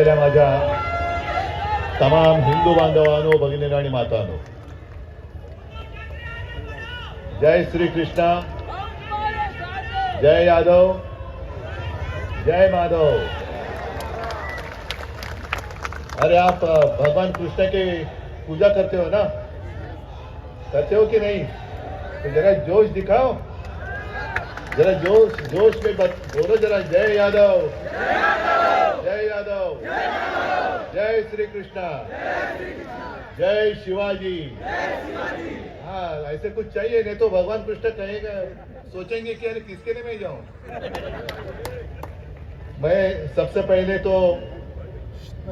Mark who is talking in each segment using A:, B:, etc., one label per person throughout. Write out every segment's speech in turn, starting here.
A: असलेल्या माझ्या तमाम हिंदू बांधवांनो, भगिनींनो आणि मातांनो, जय श्री कृष्णा, जय यादव, जय माधव। अरे आप भगवान कृष्ण की पूजा करते हो ना, करते हो कि नहीं? तो जरा जोश दिखाओ, जरा जोश जोश में बोलो जरा, जय यादव, जय यादव, जय श्री कृष्णा, जय शिवाजी। हाँ, ऐसे कुछ चाहिए, नहीं तो भगवान कृष्ण कहेगा, सोचेंगे कि अरे किसके लिए मैं जाऊं। मैं सबसे पहले तो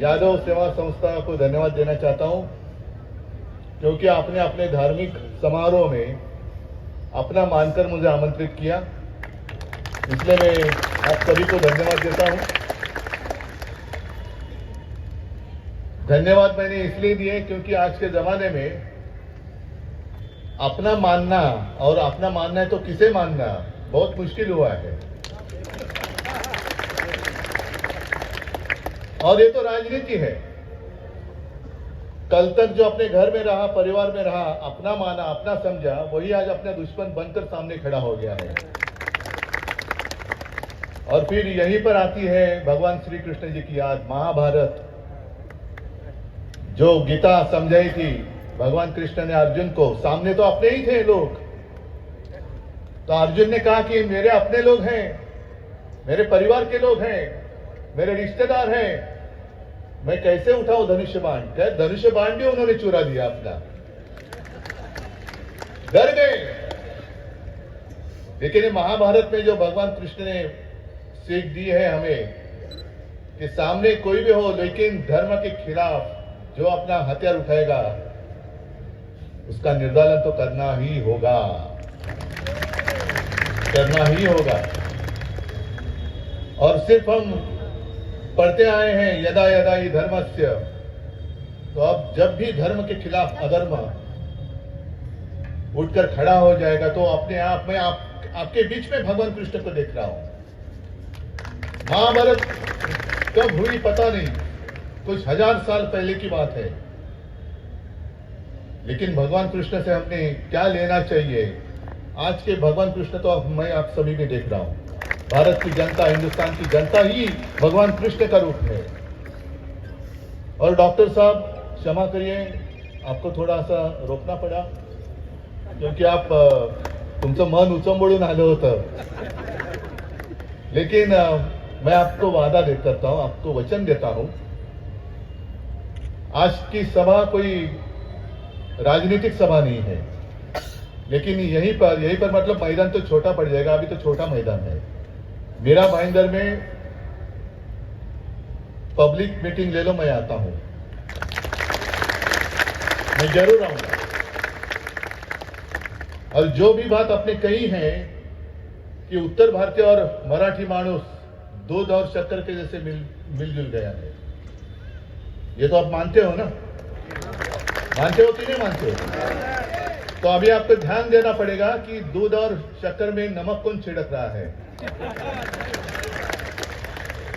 A: यादव सेवा संस्था को धन्यवाद देना चाहता हूं, क्योंकि आपने अपने धार्मिक समारोह में अपना मानकर मुझे आमंत्रित किया, इसलिए मैं आप सभी को धन्यवाद देता हूं। धन्यवाद मैंने इसलिए दिए क्योंकि आज के जमाने में अपना मानना, और अपना मानना है तो किसे मानना, बहुत मुश्किल हुआ है। और ये तो राजनीति है। कल तक जो अपने घर में रहा, परिवार में रहा, अपना माना, अपना समझा, वही आज अपना दुश्मन बनकर सामने खड़ा हो गया है। और फिर यहीं पर आती है भगवान श्री कृष्ण जी की याद। महाभारत जो गीता समझाई थी भगवान कृष्ण ने अर्जुन को, सामने तो अपने ही थे लोग, तो अर्जुन ने कहा कि मेरे अपने लोग हैं, मेरे परिवार के लोग हैं, मेरे रिश्तेदार हैं, मैं कैसे उठाऊं धनुष्य बाण। क्या धनुष्य बाण भी उन्होंने चुरा दिया अपना, डर गए। लेकिन महाभारत में जो भगवान कृष्ण ने सीख दी है हमें कि सामने कोई भी हो, लेकिन धर्म के खिलाफ जो अपना हथियार उठाएगा उसका निर्दालन तो करना ही होगा, करना ही होगा। और सिर्फ हम पढ़ते आए हैं यदा यदा ही धर्मस्य, तो अब जब भी धर्म के खिलाफ अधर्म उठकर खड़ा हो जाएगा तो अपने आप में आपके बीच में भगवान कृष्ण को देख रहा हूं। महाभारत कब हुई पता नहीं, कुछ हजार साल पहले की बात है, लेकिन भगवान कृष्ण से हमने क्या लेना चाहिए। आज के भगवान कृष्ण तो मैं आप सभी में देख रहा हूं। भारत की जनता, हिंदुस्तान की जनता ही भगवान कृष्ण का रूप है। और डॉक्टर साहब क्षमा करिए, आपको थोड़ा सा रोकना पड़ा, क्योंकि आप तुमचं मन उचंबळून आलं होतं। लेकिन मैं आपको वादा करता हूं, आपको वचन देता हूं, आज की सभा कोई राजनीतिक सभा नहीं है, लेकिन यहीं पर मतलब मैदान तो छोटा पड़ जाएगा, अभी तो छोटा मैदान है। मेरा भाईंदर में पब्लिक मीटिंग ले लो, मैं आता हूं, मैं जरूर आऊंगा। और जो भी बात आपने कही है कि उत्तर भारतीय और मराठी मानुस दूध और शक्कर के जैसे मिलजुल गया है, ये तो आप मानते हो ना? मानते हो कि नहीं मानते हो? तो अभी आपको ध्यान देना पड़ेगा कि दूध और शक्कर में नमक कौन छिड़क रहा है,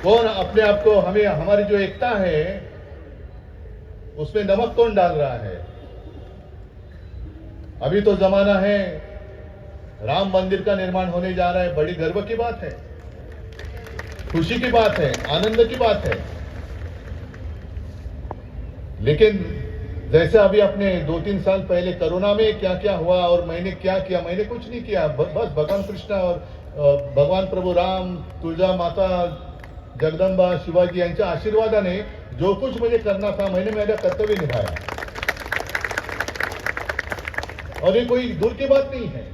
A: कौन अपने आप को, हमें, हमारी जो एकता है उसमें नमक कौन डाल रहा है। अभी तो जमाना है, राम मंदिर का निर्माण होने जा रहा है, बड़ी गर्व की बात है, खुशी की बात है, आनंद की बात है। लेकिन जैसे अभी अपने 2-3 साल पहले कोरोना में क्या क्या हुआ और मैंने क्या किया, मैंने कुछ नहीं किया, बस भगवान कृष्ण और भगवान प्रभु राम, तुळजा माता, जगदंबा, शिवाजी यांच्या आशीर्वादाने जो कुछ मुझे करना था मैंने मेरा कर्तव्य निभाया। और ये कोई दूर की बात नहीं है।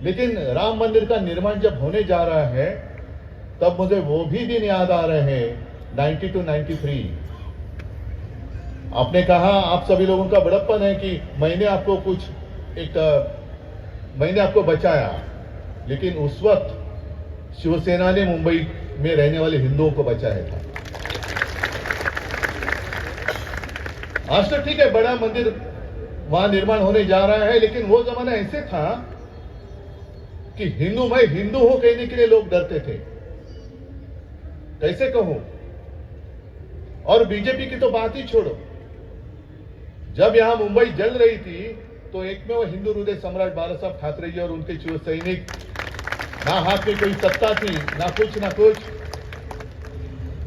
A: लेकिन राम मंदिर का निर्माण जब होने जा रहा है तब मुझे वो भी दिन याद आ रहे हैं, 92-93। आपने कहा, आप सभी लोगों का बड़प्पन है कि मैंने आपको बचाया, लेकिन उस वक्त शिवसेना ने मुंबई में रहने वाले हिंदुओं को बचाया था। आज तो ठीक है, बड़ा मंदिर वहां निर्माण होने जा रहा है, लेकिन वो जमाना ऐसे था कि मैं हिंदू हूं कहने के लिए लोग डरते थे। कैसे कहूं, और बीजेपी की तो बात ही छोड़ो, जब यहां मुंबई जल रही थी तो एक में वो हिंदू हृदय सम्राट बाला साहब ठाकरे जी और उनके शिव सैनिक, ना हाथ में कोई सत्ता थी ना कुछ,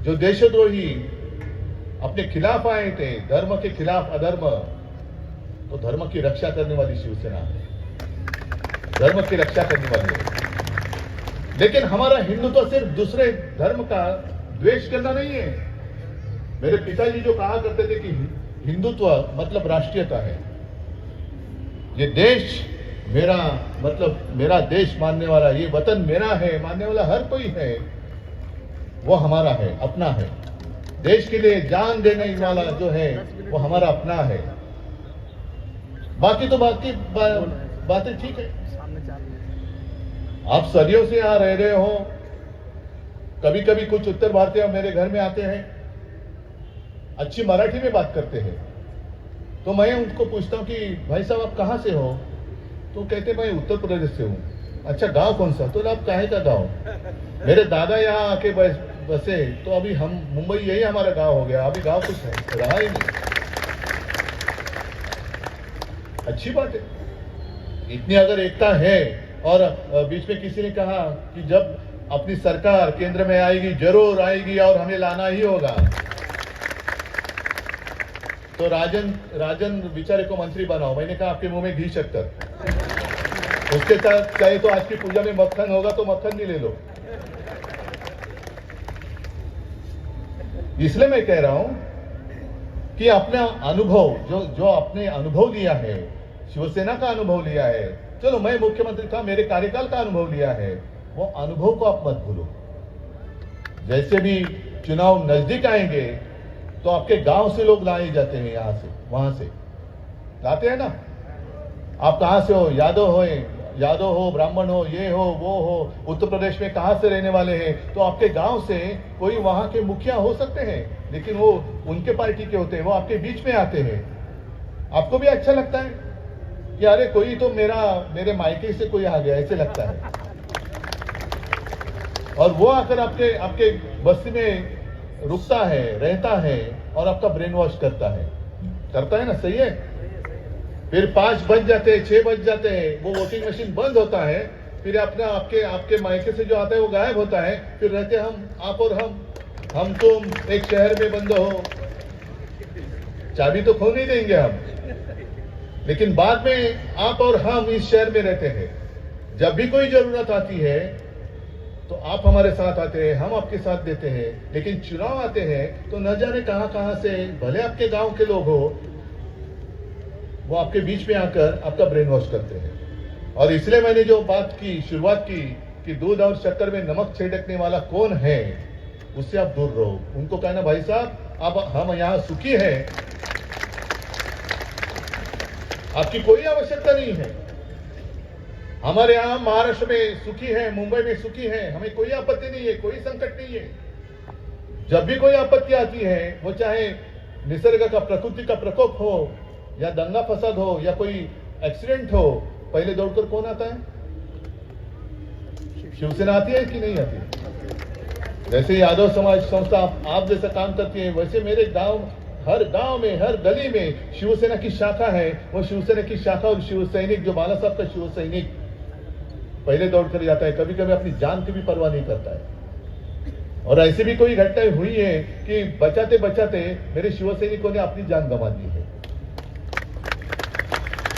A: जो देशद्रोही अपने खिलाफ आए थे, धर्म के खिलाफ अधर्म, तो धर्म की रक्षा करने वाली शिवसेना है, धर्म की रक्षा करने वाली है। लेकिन हमारा हिंदुत्व तो सिर्फ दूसरे धर्म का द्वेष करना नहीं है। मेरे पिताजी जो कहा करते थे कि हिंदुत्व मतलब राष्ट्रीयता है, ये देश मेरा, मतलब मेरा देश मानने वाला, ये वतन मेरा है मानने वाला हर कोई है, वो हमारा है, अपना है। देश के लिए जान देने वाला जो है वो हमारा अपना है। बाकी तो बातें ठीक है। आप सदियों से यहां रह रहे हो, कभी कभी कुछ उत्तर भारतीय मेरे घर में आते हैं, अच्छी मराठी में बात करते हैं, तो मैं उनको पूछता हूं कि भाई साहब आप कहां से हो? तो कहते मैं उत्तर प्रदेश से हूं। अच्छा, गांव कौन सा? तो आप काहे का गांव? मेरे दादा यहां आके बसे, तो अभी हम मुंबई यही हमारा गांव हो गया, अभी गांव कुछ है रहा ही नहीं। अच्छी बात है, इतनी अगर एकता है। और बीच में किसी ने कहा कि जब अपनी सरकार केंद्र में आएगी, जरूर आएगी और हमें लाना ही होगा, तो राजन बेचारे को मंत्री बनाओ। मैंने कहा आपके मुंह में घी शक्कर, उसके साथ चाहे तो आज की पूजा में मक्खन होगा तो मक्खन भी ले लो। इसलिए मैं कह रहा हूं कि अपना अनुभव, जो आपने अनुभव लिया है, शिवसेना का अनुभव लिया है, चलो मैं मुख्यमंत्री था, मेरे कार्यकाल का अनुभव लिया है, वो अनुभव को आप मत भूलो। जैसे भी चुनाव नजदीक आएंगे तो आपके गांव से लोग लाए जाते हैं, यहां से वहां से लाते हैं ना। आप कहां से हो? यादव हो, ब्राह्मण हो, ये हो, वो हो, उत्तर प्रदेश में कहां से रहने वाले हैं, तो आपके गांव से कोई वहां के मुखिया हो सकते हैं, लेकिन वो उनके पार्टी के होते हैं, वो आपके बीच में आते हैं। आपको भी अच्छा लगता है कि अरे कोई तो मेरे मायके से कोई आ गया, ऐसे लगता है। और वो आकर आपके बस्ती में रुकता है, रहता है और आपका ब्रेन वॉश करता है ना, सही है। फिर 5 बज जाते हैं, 6 बज जाते हैं, वो वोटिंग मशीन बंद होता है, फिर आपके मायके से जो आता है वो गायब होता है, फिर रहते हम, आप और हम तुम एक शहर में बंद हो, चाबी तो खो नहीं देंगे हम, लेकिन बाद में आप और हम इस शहर में रहते हैं। जब भी कोई जरूरत आती है तो आप हमारे साथ आते हैं, हम आपके साथ देते हैं, लेकिन चुनाव आते हैं तो न जाने कहां से, भले आपके गांव के लोग हो, वो आपके बीच में आकर आपका ब्रेन वॉश करते हैं। और इसलिए मैंने जो शुरुआत की कि दूध और शक्कर में नमक छिड़कने वाला कौन है, उससे आप दूर रहो। उनको कहना भाई साहब अब हम यहां सुखी हैं, आपकी कोई आवश्यकता नहीं है। हमारे यहां महाराष्ट्र में सुखी है, मुंबई में सुखी है, हमें कोई आपत्ति नहीं है, कोई संकट नहीं है। जब भी कोई आपत्ति आती है, वो चाहे निसर्ग का, प्रकृति का प्रकोप हो, या दंगा फसाद हो, या कोई एक्सीडेंट हो, पहले दौड़कर कौन आता है? शिवसेना आती है कि नहीं आती? जैसे यादव समाज संस्था आप जैसा काम करती है, वैसे मेरे हर गांव में, हर गली में शिवसेना की शाखा है। वो शिवसेना की शाखा और शिव सैनिक, जो बाला साहब का शिव सैनिक पहले दौड़ कर जाता है, कभी कभी अपनी जान की भी परवाह नहीं करता है। और ऐसी भी कोई घटनाएं हुई है कि बचाते बचाते मेरे शिव सैनिकों ने अपनी जान गंवा दी है,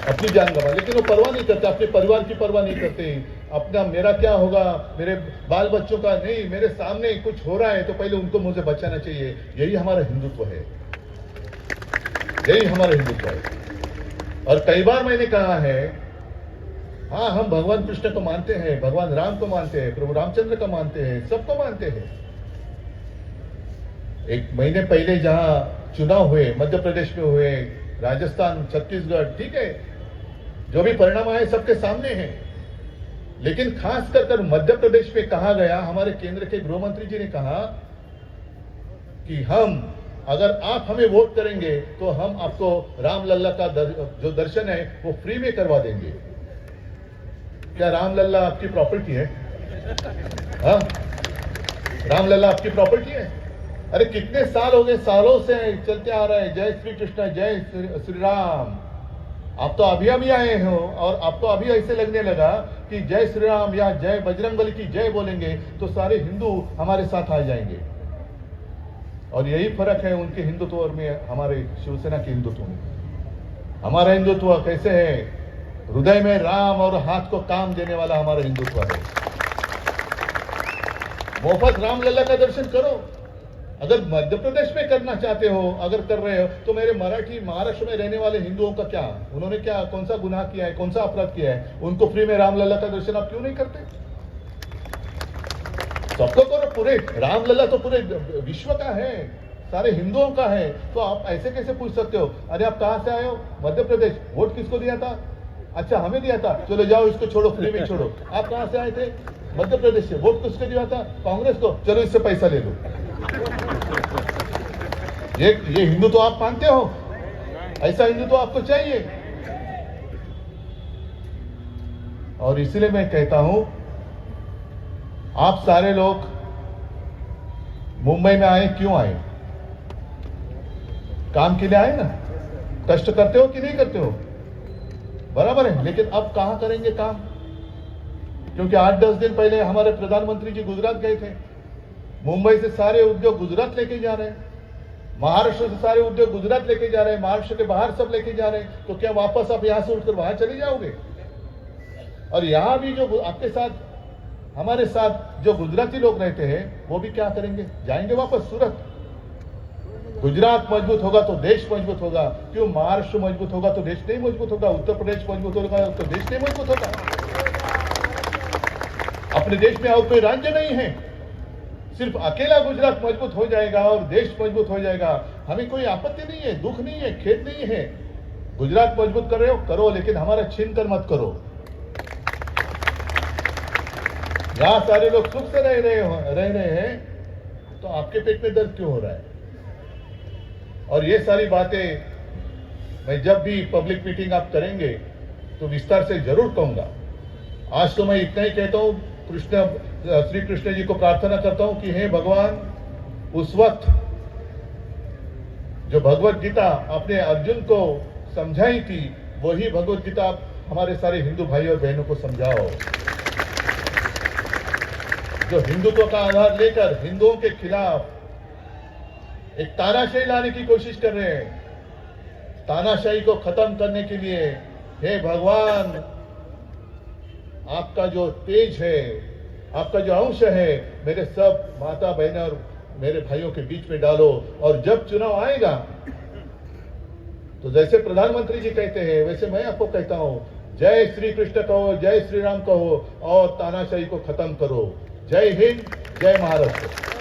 A: अपनी जान गंवा, लेकिन वो परवाह नहीं करते, अपने परिवार की परवाह नहीं करते। अपना मेरा क्या होगा, मेरे बाल बच्चों का नहीं, मेरे सामने कुछ हो रहा है तो पहले उनको मुझे बचाना चाहिए। यही हमारा हिंदुत्व है, यही हमारा हिंदुत्व है। और कई बार मैंने कहा है, हाँ हम भगवान कृष्ण को मानते हैं, भगवान राम को मानते हैं, प्रभु रामचंद्र को मानते हैं, सबको मानते हैं। 1 महीने पहले जहां चुनाव हुए, मध्य प्रदेश में हुए, राजस्थान, छत्तीसगढ़, ठीक है, जो भी परिणाम आए सबके सामने हैं। लेकिन खास कर मध्य प्रदेश में कहा गया, हमारे केंद्र के गृह मंत्री जी ने कहा कि अगर आप हमें वोट करेंगे तो हम आपको रामलल्ला का जो दर्शन है वो फ्री में करवा देंगे। क्या रामलल्ला आपकी प्रॉपर्टी है? हाँ, रामलल्ला आपकी प्रॉपर्टी है? अरे कितने साल हो गए, सालों से चलते आ रहे हैं जय श्री कृष्ण जय श्री राम। आप तो अभी अभी आए हो और आप तो अभी ऐसे लगने लगा कि जय श्री राम या जय बजरंगबली की जय बोलेंगे तो सारे हिंदू हमारे साथ आ जाएंगे। और यही फर्क है उनके हिंदुत्व और में हमारे शिवसेना के हिंदुत्व में। हमारा हिंदुत्व कैसे है, हृदय में राम और हाथ को काम देने वाला हमारा हिंदुत्व है। मुफ्त रामलला का दर्शन करो। अगर मध्य प्रदेश में करना चाहते हो, अगर कर रहे हो, तो मेरे मराठी महाराष्ट्र में रहने वाले हिंदुओं का क्या, उन्होंने क्या कौन सा गुनाह किया है, कौन सा अपराध किया है, उनको फ्री में रामलला का दर्शन आप क्यों नहीं करते? सबको करो। पूरे रामलला तो पूरे विश्व का है, सारे हिंदुओं का है। तो आप ऐसे कैसे पूछ सकते हो, अरे आप कहां से आए हो? मध्य प्रदेश। वोट किसको दिया था? अच्छा हमें दिया था, चलो जाओ इसको छोड़ो, फ्री में छोड़ो। आप कहां से आए थे? मध्य प्रदेश से। वोट किसको दिया था? कांग्रेस को। चलो इससे पैसा ले लो। ये हिंदू तो आप मानते हो? ऐसा हिंदू तो आपको चाहिए। और इसलिए मैं कहता हूं, आप सारे लोग मुंबई में आए, क्यों आए? काम के लिए आए ना। कष्ट करते हो कि नहीं करते हो? बराबर है। लेकिन अब कहां करेंगे काम? क्योंकि 8-10 दिन पहले हमारे प्रधानमंत्री जी गुजरात गए थे। मुंबई से सारे उद्योग गुजरात लेके जा रहे हैं, महाराष्ट्र से सारे उद्योग गुजरात लेके जा रहे हैं, महाराष्ट्र के बाहर सब लेके जा रहे हैं। तो क्या वापस आप यहां से उठकर वहां चले जाओगे? और यहां भी जो आपके साथ, हमारे साथ जो गुजराती लोग रहते हैं, वो भी क्या करेंगे? जाएंगे वापस सूरत। गुजरात मजबूत होगा तो देश मजबूत होगा। क्यों? महाराष्ट्र मजबूत होगा तो देश नहीं मजबूत होगा, उत्तर प्रदेश मजबूत होगा तो देश नहीं मजबूत होगा। अपने देश में और कोई राज्य नहीं है, सिर्फ अकेला गुजरात मजबूत हो जाएगा और देश मजबूत हो जाएगा। हमें कोई आपत्ति नहीं है, दुख नहीं है, खेद नहीं है। गुजरात मजबूत कर रहे हो, करो, लेकिन हमारा छीन कर मत करो। यहां सारे लोग सुख से रह रहे हैं, तो आपके पेट में दर्द क्यों हो रहा है? और ये सारी बातें मैं जब भी पब्लिक मीटिंग आप करेंगे तो विस्तार से जरूर कहूंगा। आज तो मैं इतना ही कहता हूं, श्री कृष्ण जी को प्रार्थना करता हूं कि हे भगवान, उस वक्त जो भगवत गीता आपने अर्जुन को समझाई थी, वही भगवत गीता आप हमारे सारे हिंदू भाई और बहनों को समझाओ। जो हिंदुत्व का आधार लेकर हिंदुओं के खिलाफ एक तानाशाही लाने की कोशिश कर रहे हैं, तानाशाही को खत्म करने के लिए हे भगवान, आपका जो तेज है, आपका जो अंश है, मेरे सब माता बहन और मेरे भाइयों के बीच में डालो। और जब चुनाव आएगा तो जैसे प्रधानमंत्री जी कहते हैं, वैसे मैं आपको कहता हूं, जय श्री कृष्ण कहो, जय श्री राम कहो और तानाशाही को खत्म करो। जय हिंद, जय महाराष्ट्र।